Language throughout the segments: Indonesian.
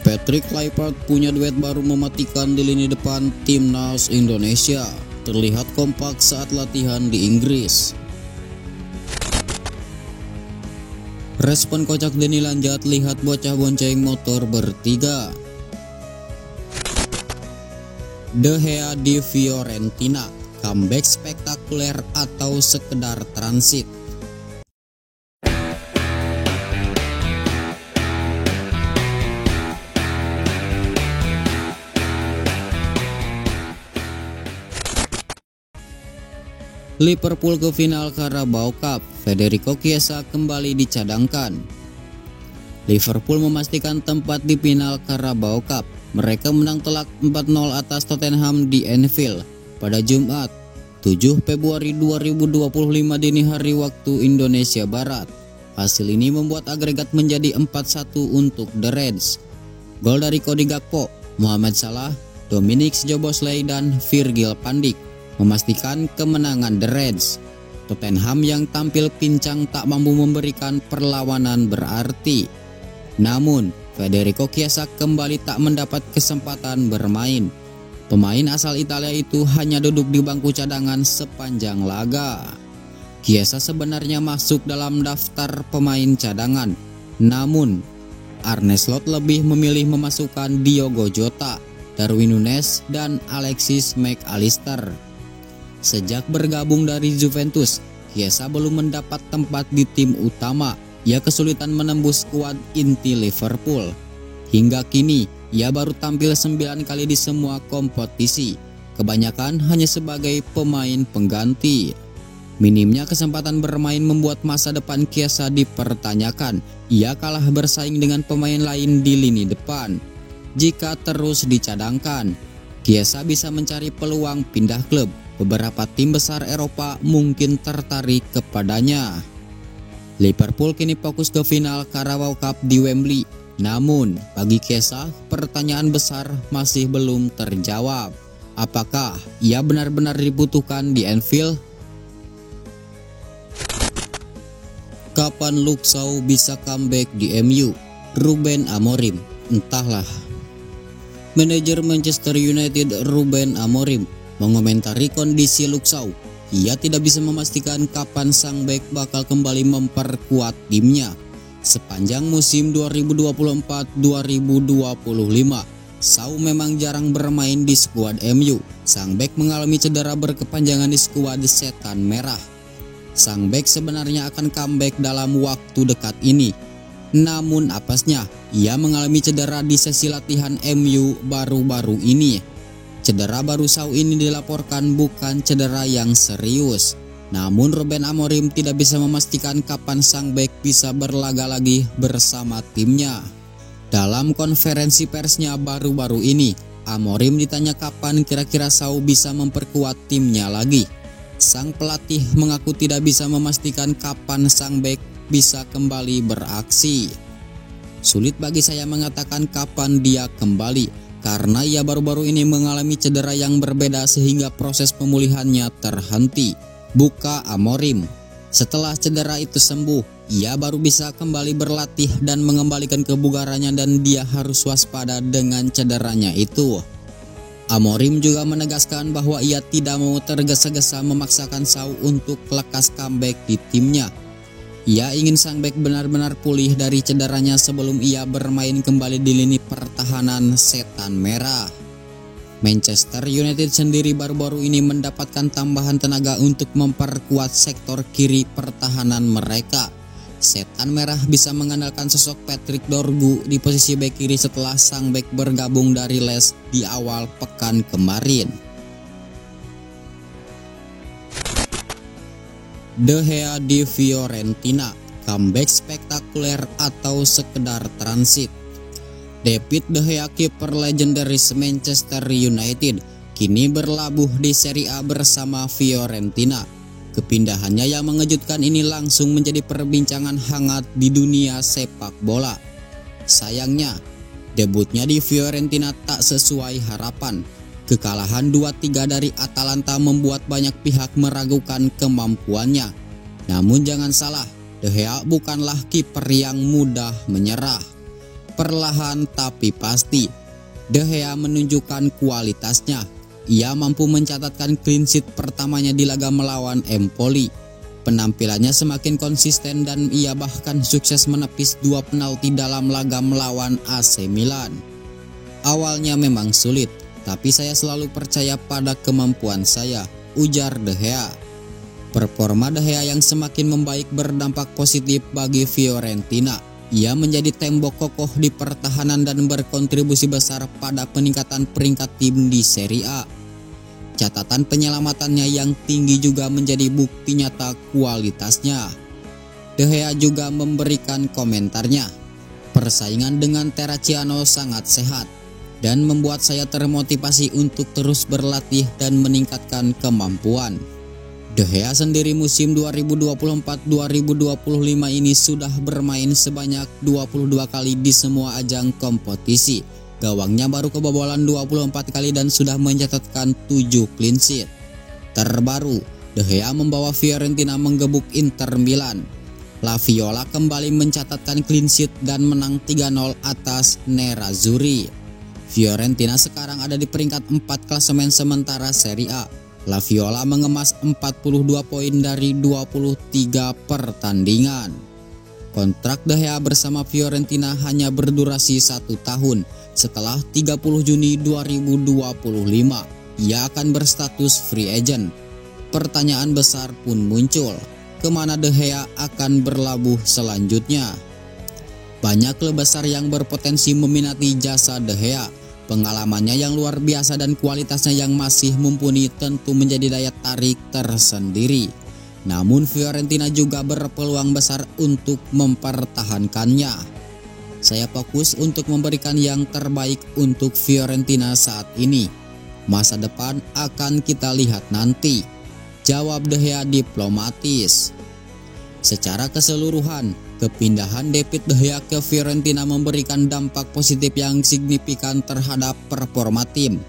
Patrick Kluivert punya duet baru mematikan di lini depan timnas Indonesia. Terlihat kompak saat latihan di Inggris. Respon kocak Denny Lanjat lihat bocah bonceng motor bertiga. De Gea di Fiorentina, comeback spektakuler atau sekedar transit? Liverpool ke final Carabao Cup, Federico Chiesa kembali dicadangkan. Liverpool memastikan tempat di final Carabao Cup. Mereka menang telak 4-0 atas Tottenham di Anfield pada Jumat, 7 Februari 2025 dini hari waktu Indonesia Barat. Hasil ini membuat agregat menjadi 4-1 untuk The Reds. Gol dari Cody Gakpo, Mohamed Salah, Dominic Szoboszlai dan Virgil van Dijk memastikan kemenangan The Reds. Tottenham yang tampil pincang tak mampu memberikan perlawanan berarti. Namun, Federico Chiesa kembali tak mendapat kesempatan bermain. Pemain asal Italia itu hanya duduk di bangku cadangan sepanjang laga. Chiesa sebenarnya masuk dalam daftar pemain cadangan. Namun, Arne Slot lebih memilih memasukkan Diogo Jota, Darwin Núñez, dan Alexis Mac Allister. Sejak bergabung dari Juventus, Chiesa belum mendapat tempat di tim utama. Ia kesulitan menembus skuad inti Liverpool. Hingga kini, ia baru tampil 9 kali di semua kompetisi. Kebanyakan hanya sebagai pemain pengganti. Minimnya kesempatan bermain membuat masa depan Chiesa dipertanyakan. Ia kalah bersaing dengan pemain lain di lini depan. Jika terus dicadangkan, Chiesa bisa mencari peluang pindah klub. Beberapa tim besar Eropa mungkin tertarik kepadanya. Liverpool kini fokus ke final Carabao Cup di Wembley. Namun, bagi Chiesa, pertanyaan besar masih belum terjawab. Apakah ia benar-benar dibutuhkan di Anfield? Kapan Luke Shaw bisa comeback di MU? Ruben Amorim, entahlah. Manajer Manchester United Ruben Amorim mengomentari kondisi Luke Shaw. Ia tidak bisa memastikan kapan sang bek bakal kembali memperkuat timnya. Sepanjang musim 2024-2025, Shaw memang jarang bermain di skuad MU. Sang bek mengalami cedera berkepanjangan di skuad Setan Merah. Sang bek sebenarnya akan comeback dalam waktu dekat ini. Namun apesnya, ia mengalami cedera di sesi latihan MU baru-baru ini. Cedera baru Shaw ini dilaporkan bukan cedera yang serius. Namun Ruben Amorim tidak bisa memastikan kapan sang bek bisa berlaga lagi bersama timnya. Dalam konferensi persnya baru-baru ini, Amorim ditanya kapan kira-kira Shaw bisa memperkuat timnya lagi. Sang pelatih mengaku tidak bisa memastikan kapan sang bek bisa kembali beraksi. Sulit bagi saya mengatakan kapan dia kembali, karena ia baru-baru ini mengalami cedera yang berbeda sehingga proses pemulihannya terhenti, buka Amorim. Setelah cedera itu sembuh, ia baru bisa kembali berlatih dan mengembalikan kebugarannya dan dia harus waspada dengan cederanya itu. Amorim juga menegaskan bahwa ia tidak mau tergesa-gesa memaksakan Shaw untuk lekas comeback di timnya. Ia ingin sang bek benar-benar pulih dari cederanya sebelum ia bermain kembali di lini pertahanan Setan Merah. Manchester United sendiri baru-baru ini mendapatkan tambahan tenaga untuk memperkuat sektor kiri pertahanan mereka. Setan Merah bisa mengandalkan sosok Patrick Dorgu di posisi bek kiri setelah sang bek bergabung dari Les di awal pekan kemarin. De Gea di Fiorentina, comeback spektakuler atau sekedar transit? David De Gea, kiper legendaris Manchester United, kini berlabuh di Serie A bersama Fiorentina. Kepindahannya yang mengejutkan ini langsung menjadi perbincangan hangat di dunia sepak bola. Sayangnya, debutnya di Fiorentina tak sesuai harapan. Kekalahan 2-3 dari Atalanta membuat banyak pihak meragukan kemampuannya. Namun jangan salah, De Gea bukanlah kiper yang mudah menyerah. Perlahan tapi pasti, De Gea menunjukkan kualitasnya. Ia mampu mencatatkan clean sheet pertamanya di laga melawan Empoli. Penampilannya semakin konsisten dan ia bahkan sukses menepis 2 penalti dalam laga melawan AC Milan. Awalnya memang sulit, tapi saya selalu percaya pada kemampuan saya, ujar De Gea. Performa De Gea yang semakin membaik berdampak positif bagi Fiorentina. Ia menjadi tembok kokoh di pertahanan dan berkontribusi besar pada peningkatan peringkat tim di Serie A. Catatan penyelamatannya yang tinggi juga menjadi bukti nyata kualitasnya. De Gea juga memberikan komentarnya. Persaingan dengan Terracciano sangat sehat dan membuat saya termotivasi untuk terus berlatih dan meningkatkan kemampuan. De Gea sendiri musim 2024-2025 ini sudah bermain sebanyak 22 kali di semua ajang kompetisi. Gawangnya baru kebobolan 24 kali dan sudah mencatatkan 7 clean sheet. Terbaru, De Gea membawa Fiorentina menggebuk Inter Milan. La Viola kembali mencatatkan clean sheet dan menang 3-0 atas Nerazzurri. Fiorentina sekarang ada di peringkat 4 klasemen sementara Serie A. La Viola mengemas 42 poin dari 23 pertandingan. Kontrak De Gea bersama Fiorentina hanya berdurasi 1 tahun. Setelah 30 Juni 2025, ia akan berstatus free agent. Pertanyaan besar pun muncul, kemana De Gea akan berlabuh selanjutnya? Banyak klub besar yang berpotensi meminati jasa De Gea. Pengalamannya yang luar biasa dan kualitasnya yang masih mumpuni tentu menjadi daya tarik tersendiri. Namun Fiorentina juga berpeluang besar untuk mempertahankannya. Saya fokus untuk memberikan yang terbaik untuk Fiorentina saat ini. Masa depan akan kita lihat nanti, jawab De Gea diplomatis. Secara keseluruhan, kepindahan David De Gea ke Fiorentina memberikan dampak positif yang signifikan terhadap performa tim.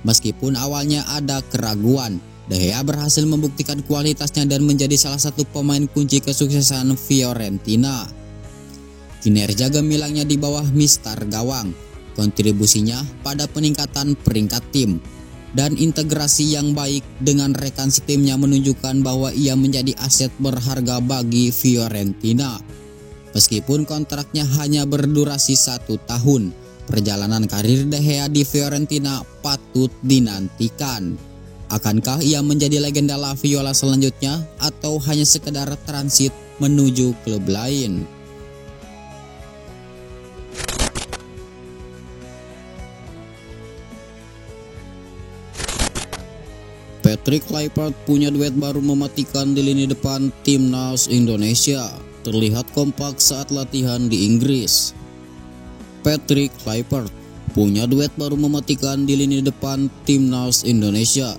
Meskipun awalnya ada keraguan, De Gea berhasil membuktikan kualitasnya dan menjadi salah satu pemain kunci kesuksesan Fiorentina. Kinerja gemilangnya di bawah Mister Gawang, kontribusinya pada peningkatan peringkat tim, dan integrasi yang baik dengan rekan setimnya menunjukkan bahwa ia menjadi aset berharga bagi Fiorentina. Meskipun kontraknya hanya berdurasi 1 tahun, perjalanan karir De Gea di Fiorentina patut dinantikan. Akankah ia menjadi legenda La Viola selanjutnya atau hanya sekedar transit menuju klub lain? Patrick Kluivert punya duet baru mematikan di lini depan timnas Indonesia. Terlihat kompak saat latihan di Inggris. Patrick Kluivert punya duet baru mematikan di lini depan timnas Indonesia.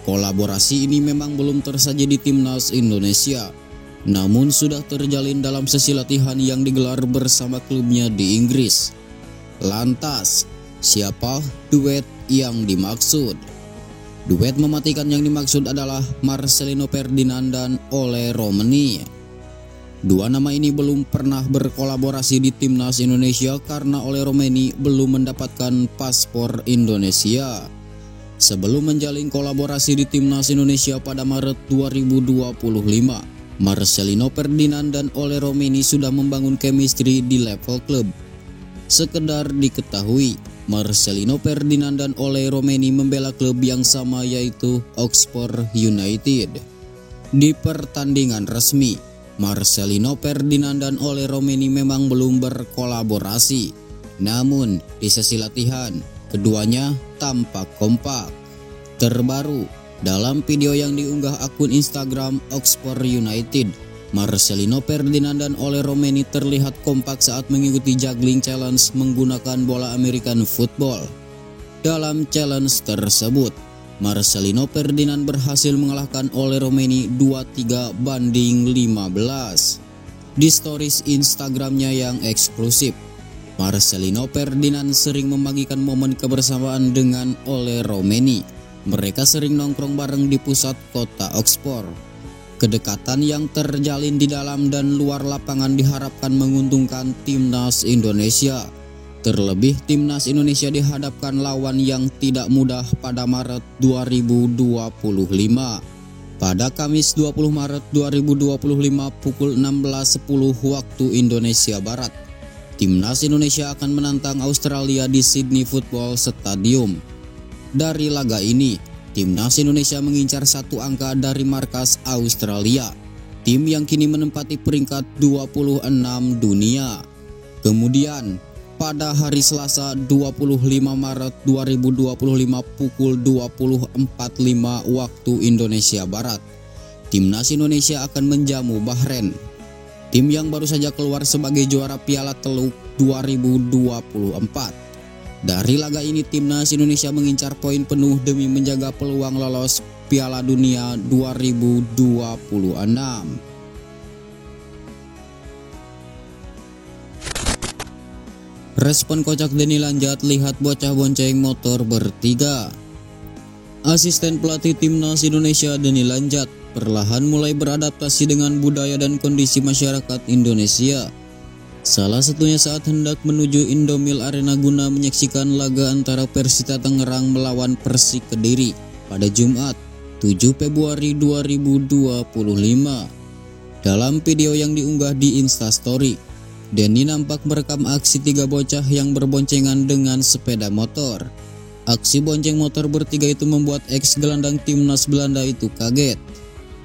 Kolaborasi ini memang belum tersaji di timnas Indonesia, namun sudah terjalin dalam sesi latihan yang digelar bersama klubnya di Inggris. Lantas, siapa duet yang dimaksud? Duet mematikan yang dimaksud adalah Marcelino Ferdinand dan Ole Romeni. Dua nama ini belum pernah berkolaborasi di timnas Indonesia karena Ole Romeni belum mendapatkan paspor Indonesia. Sebelum menjalin kolaborasi di timnas Indonesia pada Maret 2025, Marcelino Ferdinand dan Ole Romeni sudah membangun chemistry di level klub. Sekedar diketahui, Marcelino Ferdinand dan Ole Romeni membela klub yang sama yaitu Oxford United. Di pertandingan resmi, Marcelino Ferdinand dan Ole Romeni memang belum berkolaborasi. Namun, di sesi latihan, keduanya tampak kompak. Terbaru, dalam video yang diunggah akun Instagram Oxford United, Marcelino Ferdinand dan Ole Romeni terlihat kompak saat mengikuti juggling challenge menggunakan bola American football. Dalam challenge tersebut, Marcelino Ferdinand berhasil mengalahkan Ole Romeni 23-15. Di stories Instagramnya yang eksklusif, Marcelino Ferdinand sering membagikan momen kebersamaan dengan Ole Romeni. Mereka sering nongkrong bareng di pusat kota Oxford. Kedekatan yang terjalin di dalam dan luar lapangan diharapkan menguntungkan timnas Indonesia. Terlebih timnas Indonesia dihadapkan lawan yang tidak mudah pada Maret 2025. Pada Kamis 20 Maret 2025 pukul 16.10 waktu Indonesia Barat, timnas Indonesia akan menantang Australia di Sydney Football Stadium. Dari laga ini, timnas Indonesia mengincar 1 angka dari markas Australia, tim yang kini menempati peringkat 26 dunia. Kemudian, pada hari Selasa 25 Maret 2025 pukul 20.45 waktu Indonesia Barat, timnas Indonesia akan menjamu Bahrain, tim yang baru saja keluar sebagai juara Piala Teluk 2024. Dari laga ini timnas Indonesia mengincar poin penuh demi menjaga peluang lolos Piala Dunia 2026. Respon kocak Denny Lanjat lihat bocah bonceng motor bertiga. Asisten pelatih timnas Indonesia Denny Lanjat perlahan mulai beradaptasi dengan budaya dan kondisi masyarakat Indonesia. Salah satunya saat hendak menuju Indomil Arena guna menyaksikan laga antara Persita Tangerang melawan Persik Kediri pada Jumat 7 Februari 2025. Dalam video yang diunggah di Instastory, Denny nampak merekam aksi 3 bocah yang berboncengan dengan sepeda motor. Aksi bonceng motor bertiga itu membuat ex-gelandang timnas Belanda itu kaget.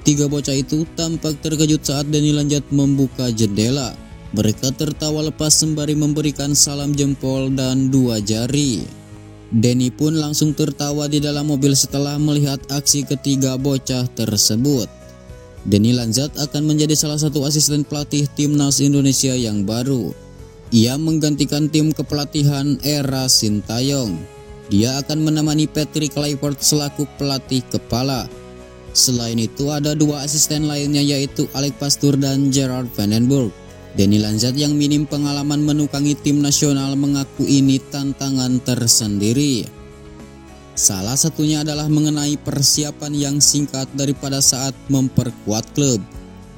3 bocah itu tampak terkejut saat Denny Lanjat membuka jendela. Mereka tertawa lepas sembari memberikan salam jempol dan 2 jari. Denny pun langsung tertawa di dalam mobil setelah melihat aksi ketiga bocah tersebut. Denny Lanjat akan menjadi salah satu asisten pelatih timnas Indonesia yang baru. Ia menggantikan tim kepelatihan era Sintayong. Dia akan menemani Patrick Kluivert selaku pelatih kepala. Selain itu ada 2 asisten lainnya yaitu Alex Pastoor dan Gerard Van den Berg. Denny Lanjat yang minim pengalaman menukangi tim nasional mengaku ini tantangan tersendiri. Salah satunya adalah mengenai persiapan yang singkat daripada saat memperkuat klub.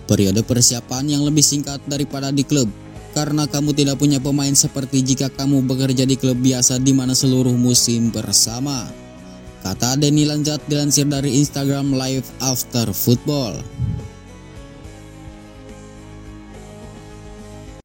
Periode persiapan yang lebih singkat daripada di klub, karena kamu tidak punya pemain seperti jika kamu bekerja di klub biasa di mana seluruh musim bersama, kata Denny Lanjat dilansir dari Instagram Live After Football.